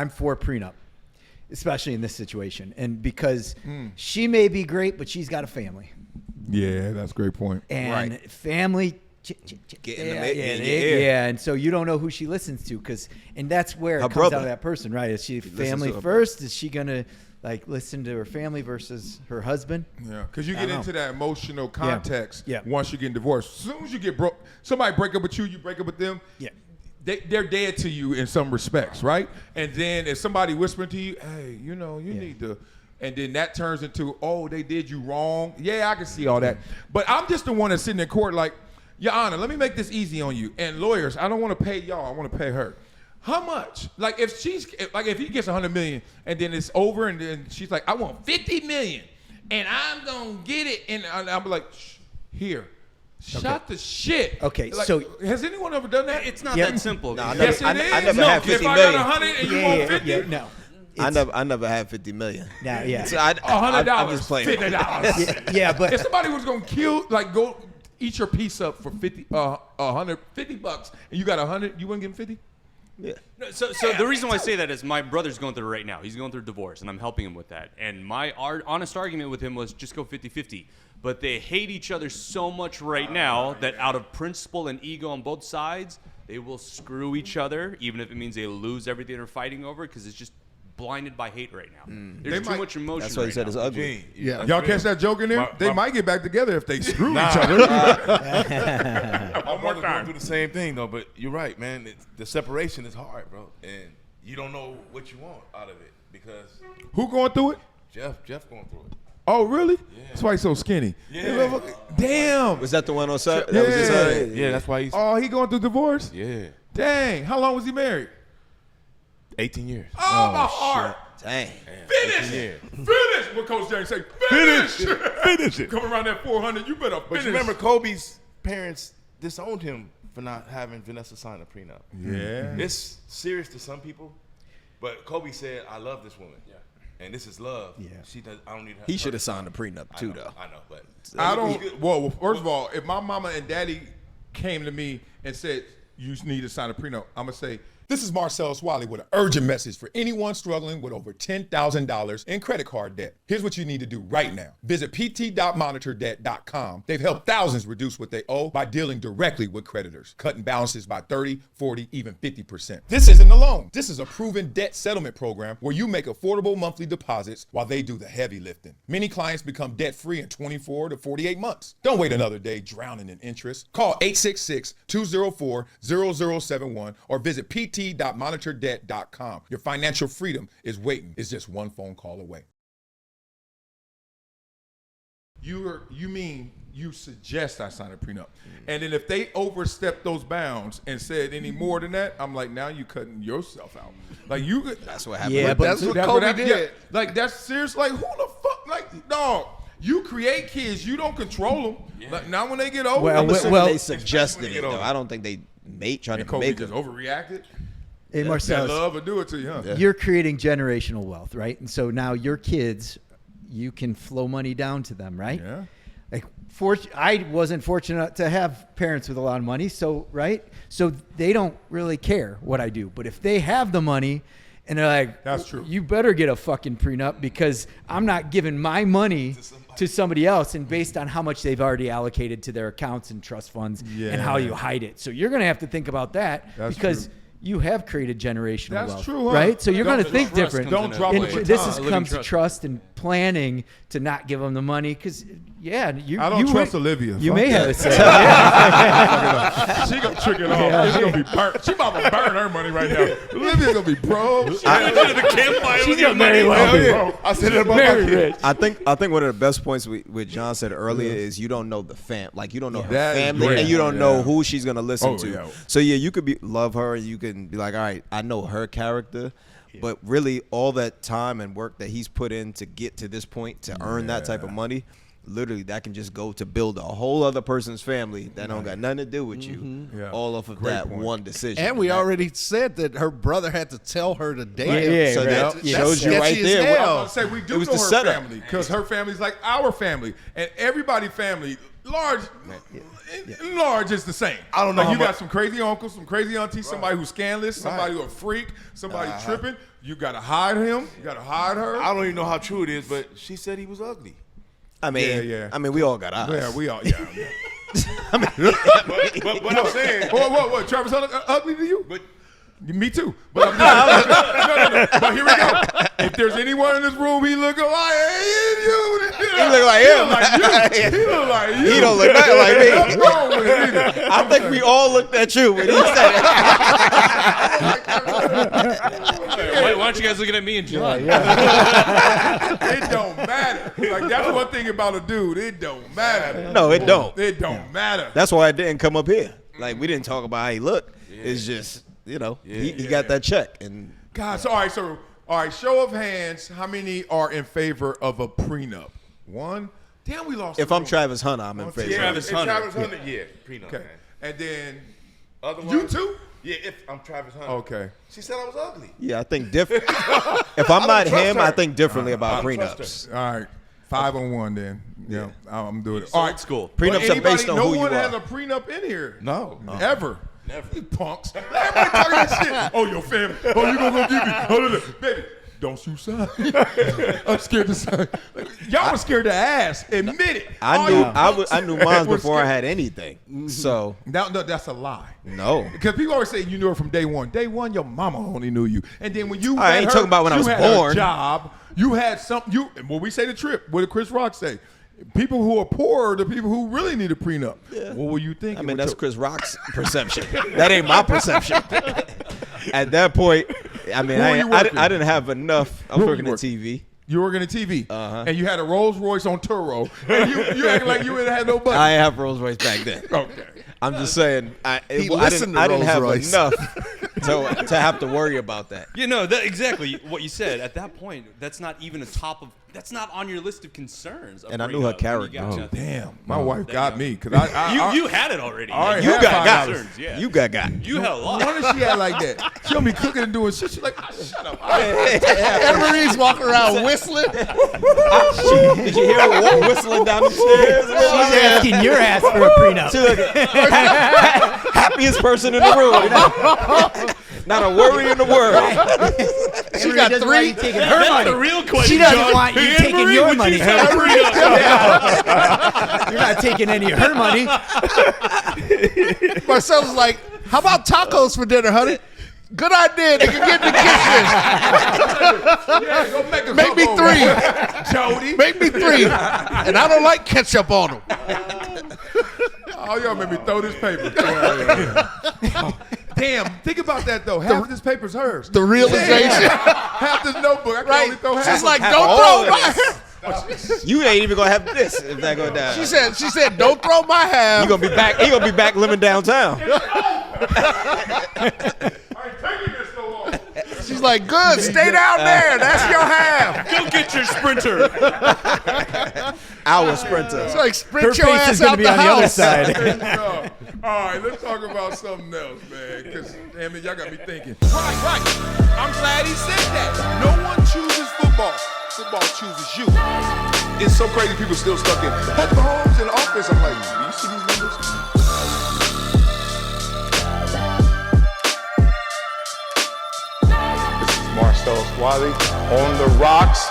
I'm for prenup, especially in this situation. And because she may be great, but she's got a family. Yeah, that's a great point. And family, and so you don't know who she listens to, and that's where it comes out of that person, right? Is she family first? Is she gonna like listen to her family versus her husband? Yeah, because you get into that emotional context once you get divorced. As soon as you get broke, somebody break up with you, you break up with them. Yeah. They're dead to you in some respects, right? And then if somebody whispering to you, hey, you know, you need to, and then that turns into, oh, they did you wrong. Yeah, I can see all that. But I'm just the one that's sitting in court like, Your Honor, let me make this easy on you. And lawyers, I don't want to pay y'all, I want to pay her. How much? Like if he gets $100 million and then it's over and then she's like, I want $50 million and I'm going to get it. And I'm like, here. Shut the shit. Okay, like, so has anyone ever done that? It's not that simple. No, yes, I never had 50 if million. I got 100 and you want 50, no. I never had 50 million. Nah, yeah. So $100, $50. Yeah, but if somebody was gonna go eat your piece up for $50 bucks, and you got 100, you wouldn't give him 50? Yeah. No, so the reason why I say that is my brother's going through it right now. He's going through divorce, and I'm helping him with that. And my honest argument with him was just go 50-50. But they hate each other so much right now that out of principle and ego on both sides, they will screw each other, even if it means they lose everything they're fighting over, because it's just blinded by hate right now. There's too much emotion. That's why he said now. it's ugly. Yeah. Y'all catch that joke in there? They might get back together if they screw each other. My brother's going through the same thing, though, but you're right, man. The separation is hard, bro. And you don't know what you want out of it because... Who going through it? Jeff going through it. Oh, really? Yeah. That's why he's so skinny. Yeah. Damn. Was that the one on side? Yeah. That was his side? Yeah, that's why he's... Oh, he going through divorce? Yeah. Dang. How long was he married? 18 years. Oh, my heart. Dang. Finish. Finish. What Coach James say? Finish. Finish it. Come around that 400, you better finish. But you remember Kobe's parents disowned him for not having Vanessa sign a prenup. Yeah. It's serious to some people, but Kobe said, I love this woman. Yeah. And this is love. Yeah. I don't need her. He should have signed a prenup too, though. I know, but I don't. Well, first of all, if my mama and daddy came to me and said you need to sign a prenup, I'm gonna say, this is Marcellus Wiley with an urgent message for anyone struggling with over $10,000 in credit card debt. Here's what you need to do right now. Visit pt.monitordebt.com. They've helped thousands reduce what they owe by dealing directly with creditors, cutting balances by 30, 40, even 50%. This isn't a loan. This is a proven debt settlement program where you make affordable monthly deposits while they do the heavy lifting. Many clients become debt-free in 24 to 48 months. Don't wait another day drowning in interest. Call 866-204-0071 or visit pt.monitordebt.com. Your financial freedom is waiting. It's just one phone call away. You mean you suggest I sign a prenup. And then if they overstep those bounds and said any more than that, I'm like, now you cutting yourself out. Like you. That's what happened. Yeah, but that's what Kobe did. Yeah, like that's serious. Like who the fuck? Like dog. You create kids. You don't control them. Yeah. Like, now when they get older, they suggested it though. I don't think they trying to Kobe make just overreacted. Hey, Marcellus, that love would do it to you, huh? Yeah. You're creating generational wealth, right? And so now your kids, you can flow money down to them, right? Yeah. Like, I wasn't fortunate to have parents with a lot of money, so right? So they don't really care what I do. But if they have the money and they're like, that's true. You better get a fucking prenup because I'm not giving my money to somebody else, and based on how much they've already allocated to their accounts and trust funds and how you hide it. So you're going to have to think about that because you have created generational wealth, true, huh? right? So you're going to think different. Don't drop it. This comes to trust and planning to not give them the money because, I don't trust Olivia. You may have a say. She gonna trick it off. It's gonna be burnt. She about to burn her money right now. Olivia's gonna be broke. She's gonna marry wealthy. I said it about my kid. I think one of the best points what John said earlier is you don't know the you don't know her family, and you don't know who she's gonna listen to. Yeah. So you could love her, and you can be like, all right, I know her character. But really, all that time and work that he's put in to get to this point to earn that type of money, literally that can just go to build a whole other person's family that don't got nothing to do with you, all off of that one decision. And we already said that her brother had to tell her to date him. So that shows you right there. I was gonna say we do know her family because her family's like our family, and everybody's family large is the same. I don't know Like how you got much- some crazy uncles, some crazy aunties, somebody who's scandalous, somebody who a freak, somebody tripping. You gotta hide him. You gotta hide her. I don't even know how true it is, but she said he was ugly. I mean, Yeah. I mean, we all got eyes. Yeah, we all. Yeah. But I'm saying, What? Travis Hunter ugly to you? but Me too. But I'm not. No. But here we go. If there's anyone in this room, he look like you. He look like him. He look like you. He don't look nothing like me. Nothing wrong with it either. I think we all looked at you when he said it. Why don't you guys looking at me and John? It don't matter. Like that's one thing about a dude. It don't matter. No, it don't. It don't matter. That's why I didn't come up here. Like, we didn't talk about how he looked. It's just, you know, he got that check. And God. So all right. Show of hands. How many are in favor of a prenup? One. Damn, we lost. if I'm Travis Hunter, I'm in favor. Travis Hunter. Travis Hunter, prenup. Okay. Man. And then Other you ones? too. Yeah, if I'm Travis Hunter. Okay. She said I was ugly. Yeah, I think different. If I'm not trust him, her. I think differently about I don't trust prenups. All right. 5-on-1 then. Yeah. I'm doing it. So All old right. school. Prenups are based on no who you one has are. a prenup in here. No. Ever. Never. You punks. Everybody talking that shit. Oh, your family. Oh, you gonna go give me. Oh, baby. Don't you sign. I'm scared to sign. Y'all was scared to ask. Admit it. I knew mine before I had anything. So No, that's a lie. no. Because people always say you knew her from day one. Day one, your mama only knew you. And then when you I met ain't her, talking about when I you was had born. a job, you had something. When we say the trip, what did Chris Rock say? People who are poor are the people who really need a prenup. Yeah. What were you thinking? I mean, that's Chris Rock's perception. That ain't my perception. At that point, I mean, Where were you working? I didn't have enough. I was Where were working you at TV. You were working at TV, Uh-huh. and you had a Rolls Royce on Turo, and you acting like you ain't had no money. I didn't have Rolls Royce back then. Okay. I'm just saying, I listened to didn't have Rolls-Royce. enough to have to worry about that. You know, that exactly what you said. At that point, that's not even that's not on your list of concerns. And I knew her character. Gotcha. Damn, my wife got me because You had it already. I already You had got $5. concerns, yeah. You got. You had a lot. Why does she act like that? She'll be cooking and doing shit. She's like, shut up. Everybody's walking around whistling. Did you hear her whistling down the stairs? She's asking your ass for a prenup. She's like, happiest person in the room. Not a worry in the world. She got three. Taking her That's money. the real question. She doesn't John. want you Hey, taking Anne-Marie, your would money. you sign a prenup? You're not taking any of her money. Marcellus like, how about tacos for dinner, honey? Good idea. They can get in the kitchen. Yeah, go make us Make me some three. over. Jody. Make me 3. And I don't like ketchup on them. Oh, y'all made me throw this paper. Damn, think about that though. Half of this paper's hers. The realization. Half this notebook. I can only throw half. She's like, Half don't all throw of my this. hair. You ain't even gonna have this if that go down. She said, don't throw my hair. You gonna be back. He gonna be back living downtown. I ain't taking this no longer. She's like, good, stay down there. That's your half. Go get your Sprinter. Our sprinter. It's like, Her sprint your face ass is going out to be the on the other house. side. All right, let's talk about something else, man. Because, damn it, y'all got me thinking. Right. I'm glad he said that. No one chooses football. Football chooses you. It's so crazy people still stuck in Patrick Mahomes in the offense. I'm like, do you see these numbers? Marcellus Wiley on the rocks.